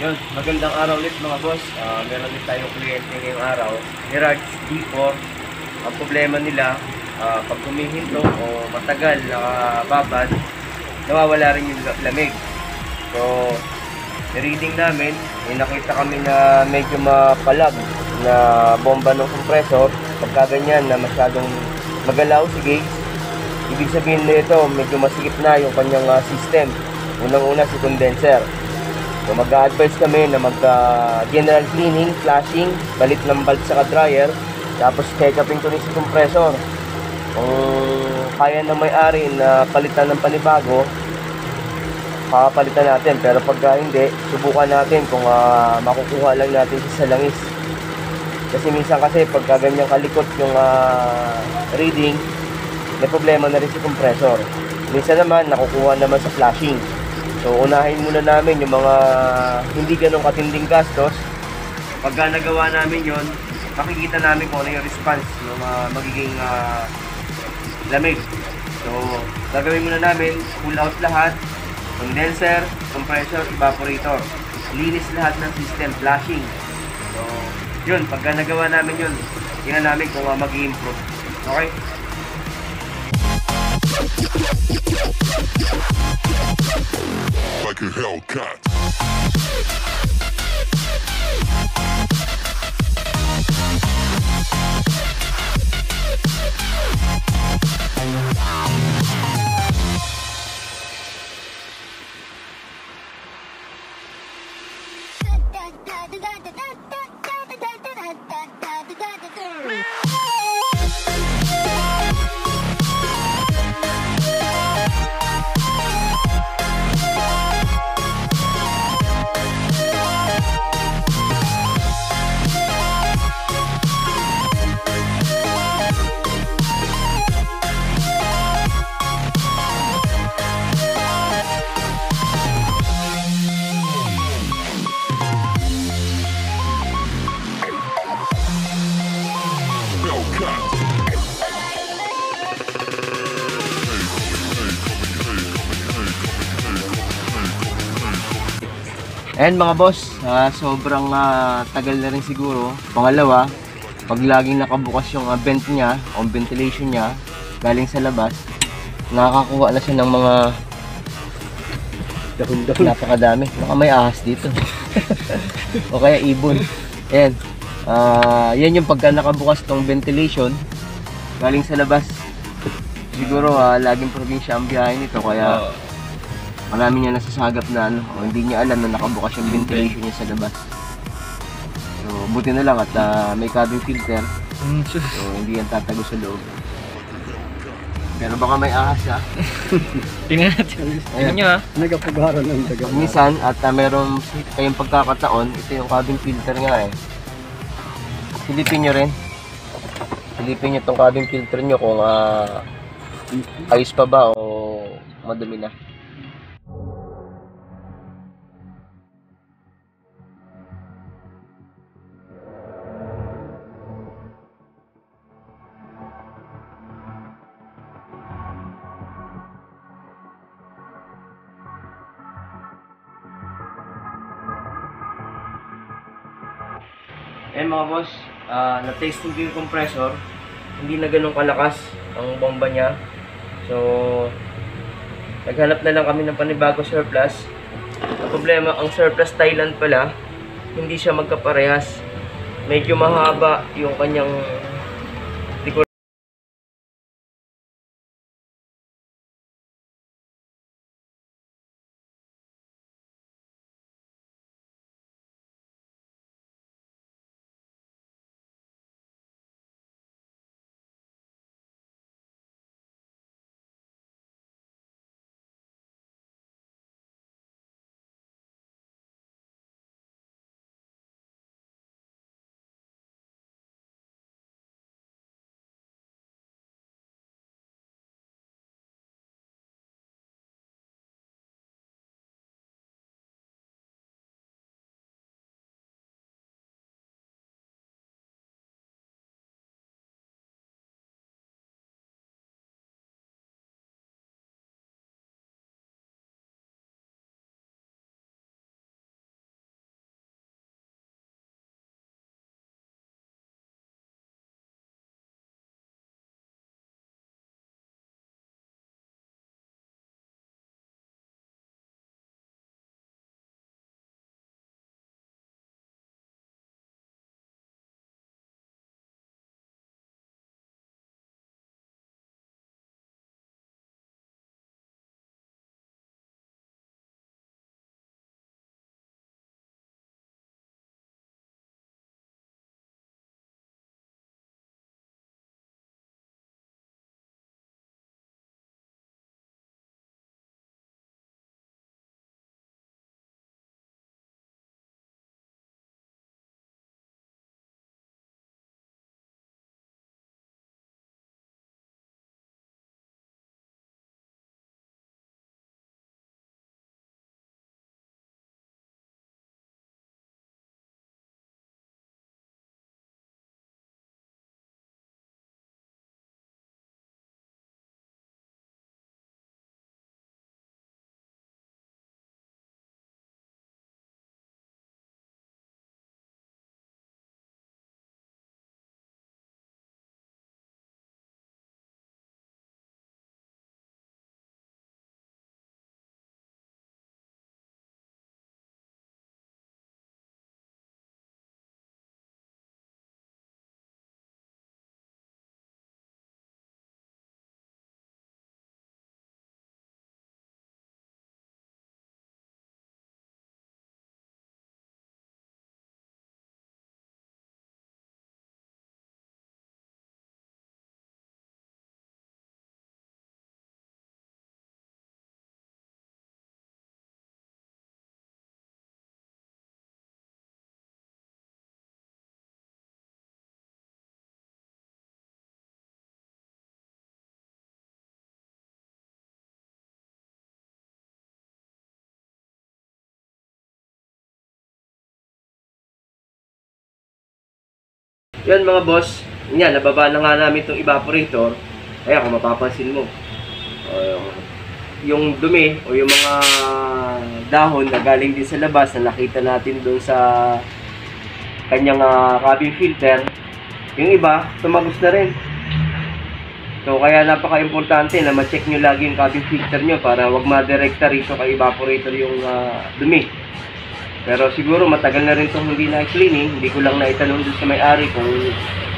Yun, magandang araw ulit mga boss. Meron din tayong kliyente ngayong araw. Mirage D4. Ang problema nila, pag humihinto o matagal nakababad, nawawala rin yung lamig. So, reading namin, may nakita kami na medyo mapalag na bomba ng compressor. Pagka ganyan na masyadong magalaw si gauge, ibig sabihin nito medyo masikip na yung kanyang system. Unang-una si condenser. So mag-a-advise kami na mag-general cleaning, flashing, balit ng bulb sa dryer, tapos check-upin ko rin si compressor. Kung kaya na may-ari na palitan ng panibago, papalitan natin. Pero pag hindi, subukan natin kung makukuha lang natin sa langis. Kasi minsan kasi pagka ganyan kalikot yung reading, may problema na rin si compressor. Minsan naman, nakukuha naman sa flashing. So, unahin muna namin yung mga hindi ganong katinding gastos. Pagka nagawa namin yon, makikita namin kung ano yung response ng magiging lamig. So, gagawin muna namin, pull out lahat, condenser, compressor, evaporator. Linis lahat ng system, flashing. So, yun, pagka nagawa namin yun, tingnan namin kung mag-i-improve. Okay? Like a Hellcat. And mga boss, sobrang tagal na rin siguro. Pangalawa, pag laging nakabukas yung vent niya o ventilation niya galing sa labas, nakakakuha na siya ng mga dahon-dahon. Napakadami. Baka may ahas dito. O kaya ibon. Ayan. Yan yung pagka nakabukas tong ventilation galing sa labas. Siguro laging probinsya ang biyahe nito kaya marami niya nasasagap na o hindi niya alam na nakabukas yung ventilation niya sa labas. So buti na lang at may cabin filter. So hindi yan tatago sa loob. Pero baka may ahas Tingnan natin. Tingnan nyo Nagapagaran ng daga. minsan at meron kayong pagkakataon, ito yung cabin filter nga silipin nyo rin. Silipin nyo itong cabin filter nyo kung ayos pa ba o madumi na. Mga boss, na-testing ko yung compressor, hindi na ganun kalakas ang bomba niya. So, naghanap na lang kami ng panibago surplus. Ang problema, ang surplus Thailand pala, hindi siya magkaparehas. Medyo mahaba yung kanyang Yan mga boss, yan, nababa na nga namin itong evaporator. Kaya kung mapapansin mo, yung dumi o yung mga dahon na galing din sa labas na nakita natin doon sa kanyang cabin filter, yung iba, tumagos na rin. So, kaya napaka-importante na ma-check nyo lagi yung cabin filter nyo para wag ma-direkta rito kay evaporator yung dumi. Pero siguro matagal na rin itong hindi na-cleaning. Hindi ko lang naitanong dun sa may-ari kung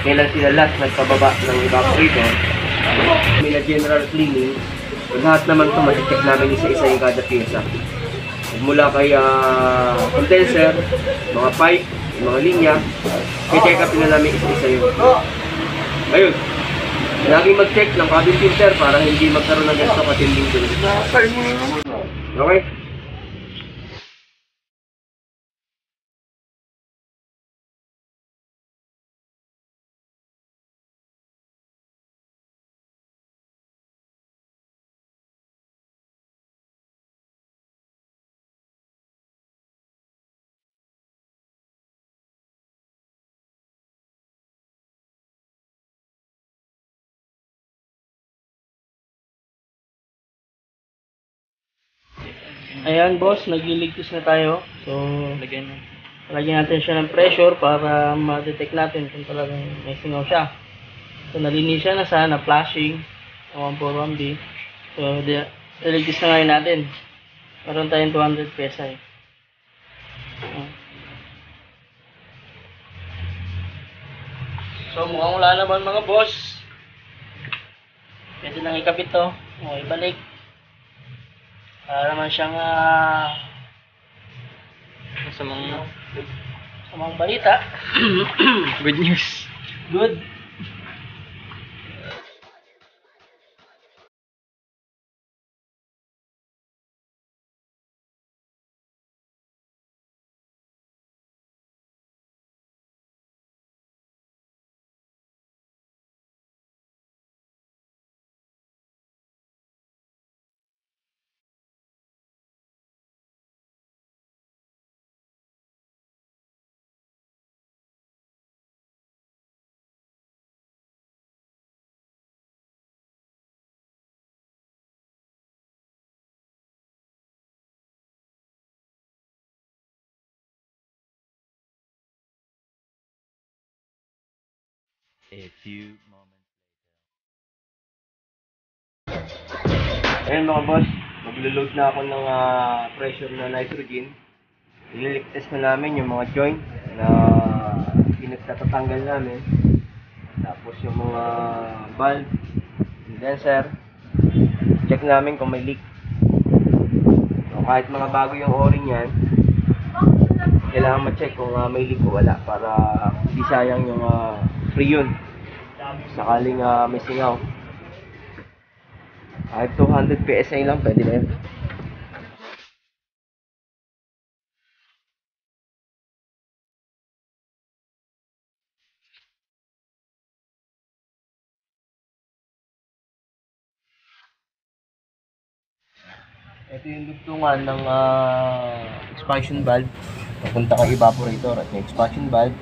kailan sila last nagpababa ng evaporator. May na general cleaning. So, lahat naman ito ma-check namin isa-isa yung kada pyesa. Mula kay condenser, mga pipe, mga linya, i-check up na namin isa-isa yun. Ayun. Laging mag-check ng cabin filter para hindi magkaroon ng ganito katinding dumi. Okay? Ayan boss, nagliligtas na tayo. So, lagyan natin siya ng pressure para ma-detect natin kung talagang may singaw siya. So, nalinis siya na sana, flashing, 141B. So, niligtas na ngayon natin. Meron tayong 200 PSI. So, mukhang wala naman mga boss. Pwede nang ikabit to. O, ibalik. Para naman siyang masamang balita. Good news. Good. Ayun mga boss, maglo-load na ako ng pressure na nitrogen. Ililigtas na namin yung mga joint na pinagtatatanggal namin. Tapos yung mga valve, condenser, check namin kung may leak. So, kahit mga bago yung o-ring yan, kailangan ma-check kung may leak o wala para hindi sayang yung freon sakaling may singaw. Kahit 200 PSI lang, pwede na yun. Ito yung dugtungan ng expansion valve papunta kay evaporator at yung expansion valve